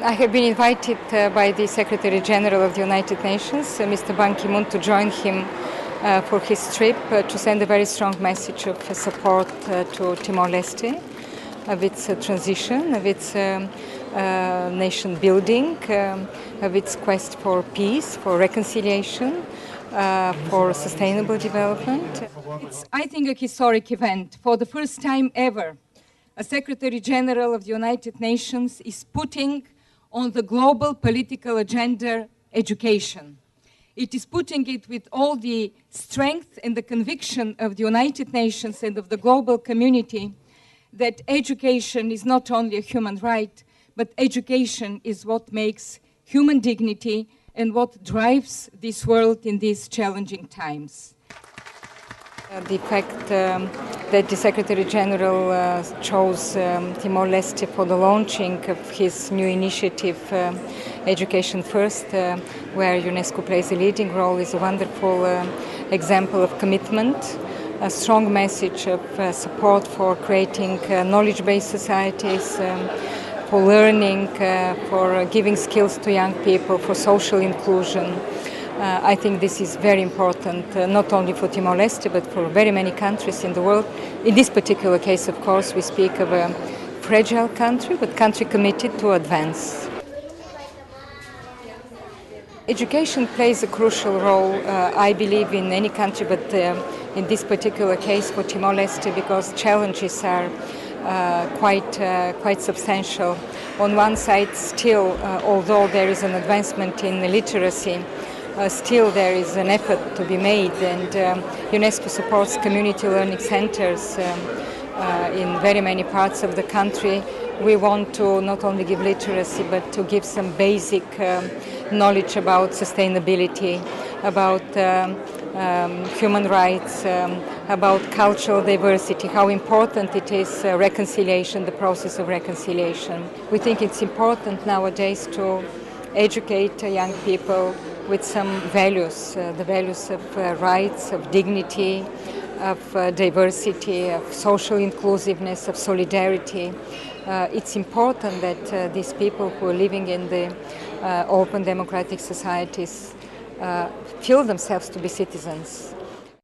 I have been invited by the Secretary General of the United Nations, Mr. Ban Ki-moon, to join him for his trip to send a very strong message of support to Timor-Leste, of its transition, of its nation building, of its quest for peace, for reconciliation, for sustainable development. It's, I think, a historic event. For the first time ever, a Secretary General of the United Nations is putting on the global political agenda education. It is putting it with all the strength and the conviction of the United Nations and of the global community that education is not only a human right, but education is what makes human dignity and what drives this world in these challenging times. The fact that the Secretary General chose Timor-Leste for the launching of his new initiative, Education First, where UNESCO plays a leading role, is a wonderful example of commitment, a strong message of support for creating knowledge-based societies, for learning, for giving skills to young people, for social inclusion. I think this is very important, not only for Timor-Leste, but for very many countries in the world. In this particular case, of course, we speak of a fragile country, but country committed to advance. Education plays a crucial role, I believe, in any country, but in this particular case for Timor-Leste, because challenges are quite substantial. On one side, still, although there is an advancement in literacy, still there is an effort to be made, and UNESCO supports community learning centers in very many parts of the country. We want to not only give literacy, but to give some basic knowledge about sustainability, about human rights, about cultural diversity, how important it is reconciliation, the process of reconciliation. We think it's important nowadays to educate young people with some values, the values of rights, of dignity, of diversity, of social inclusiveness, of solidarity. It's important that these people who are living in the open democratic societies feel themselves to be citizens.